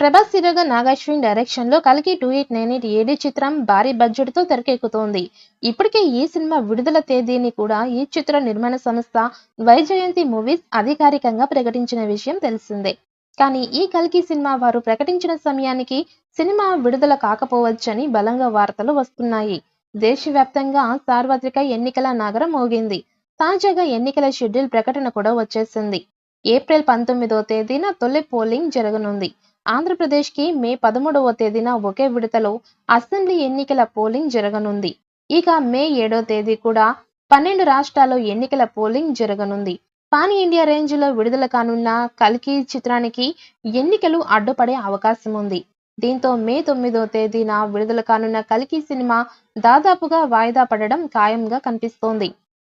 ప్రభాస్ హీరోగా నాగాశ్విన్ డైరెక్షన్ లో కల్కి 2898 ఏడి చిత్రం భారీ బడ్జెట్ తో తెరకెక్కుతోంది. ఇప్పటికే ఈ సినిమా విడుదల తేదీని కూడా ఈ చిత్ర నిర్మాణ సంస్థ వైజయంతి మూవీస్ అధికారికంగా ప్రకటించిన విషయం తెలిసిందే. కానీ ఈ కల్కి సినిమా వారు ప్రకటించిన సమయానికి సినిమా విడుదల కాకపోవచ్చని బలంగా వార్తలు వస్తున్నాయి. దేశవ్యాప్తంగా సార్వత్రిక ఎన్నికల నగరం మోగింది. తాజాగా ఎన్నికల షెడ్యూల్ ప్రకటన కూడా వచ్చేసింది. ఏప్రిల్ 19వ తేదీన తొలి పోలింగ్ జరగనుంది. ఆంధ్రప్రదేశ్కి మే 13వ తేదీన ఒకే విడతలో అసెంబ్లీ ఎన్నికల పోలింగ్ జరగనుంది. ఇక మే 7వ తేదీ కూడా 12 రాష్ట్రాల్లో ఎన్నికల పోలింగ్ జరగనుంది. పాన్ ఇండియా రేంజ్లో విడుదల కానున్న కల్కి చిత్రానికి ఎన్నికలు అడ్డుపడే అవకాశం ఉంది. దీంతో మే 9వ తేదీన విడుదల కానున్న కల్కి సినిమా దాదాపుగా వాయిదా పడడం ఖాయంగా కనిపిస్తోంది.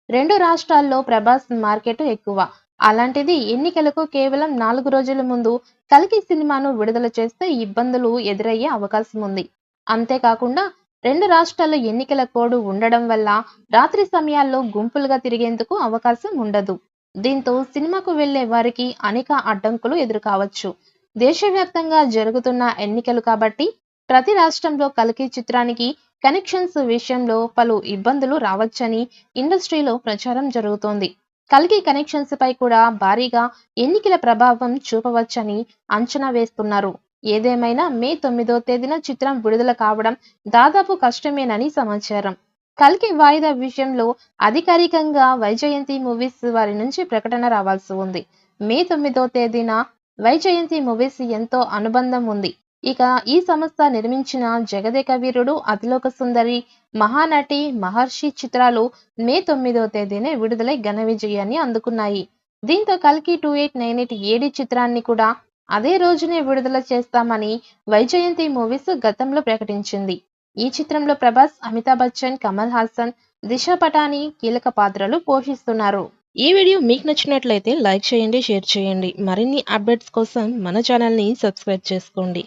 రెండు రాష్ట్రాల్లో ప్రభాస్ మార్కెట్ ఎక్కువ. అలాంటిది ఎన్నికలకు కేవలం 4 రోజుల ముందు కల్కి సినిమాను విడుదల చేస్తే ఇబ్బందులు ఎదురయ్యే అవకాశం ఉంది. అంతేకాకుండా రెండు రాష్ట్రాల్లో ఎన్నికల కోడ్ ఉండడం వల్ల రాత్రి సమయాల్లో గుంపులుగా తిరిగేందుకు అవకాశం ఉండదు. దీంతో సినిమాకు వెళ్లే వారికి అనేక అడ్డంకులు ఎదురుకావచ్చు. దేశవ్యాప్తంగా జరుగుతున్న ఎన్నికలు కాబట్టి ప్రతి రాష్ట్రంలో కల్కి చిత్రానికి కనెక్షన్స్ విషయంలో పలు ఇబ్బందులు రావచ్చని ఇండస్ట్రీలో ప్రచారం జరుగుతోంది. కల్కి కనెక్షన్స్ పై కూడా భారీగా ఎన్నికల ప్రభావం చూపవచ్చని అంచనా వేస్తున్నారు. ఏదేమైనా మే 9వ తేదీన చిత్రం విడుదల కావడం దాదాపు కష్టమేనని సమాచారం. కల్కి వాయిదా విషయంలో అధికారికంగా వైజయంతి మూవీస్ వారి నుంచి ప్రకటన రావాల్సి ఉంది. మే 9వ తేదీన వైజయంతి మూవీస్ ఎంతో అనుబంధం ఉంది. ఇక ఈ సంస్థ నిర్మించిన జగదేక వీరుడు, అతిలోక సుందరి, మహానటి, మహర్షి చిత్రాలు మే 9వ తేదీనే విడుదలై ఘన విజయాన్ని అందుకున్నాయి. దీంతో కల్కి 2898 ఏడి చిత్రాన్ని కూడా అదే రోజునే విడుదల చేస్తామని వైజయంతి మూవీస్ గతంలో ప్రకటించింది. ఈ చిత్రంలో ప్రభాస్, అమితాబ్ బచ్చన్, కమల్ హాసన్, దిశా పటాని కీలక పాత్రలు పోషిస్తున్నారు. ఈ వీడియో మీకు నచ్చినట్లయితే లైక్ చేయండి, షేర్ చేయండి. మరిన్ని అప్డేట్స్ కోసం మన ఛానల్ని సబ్స్క్రైబ్ చేసుకోండి.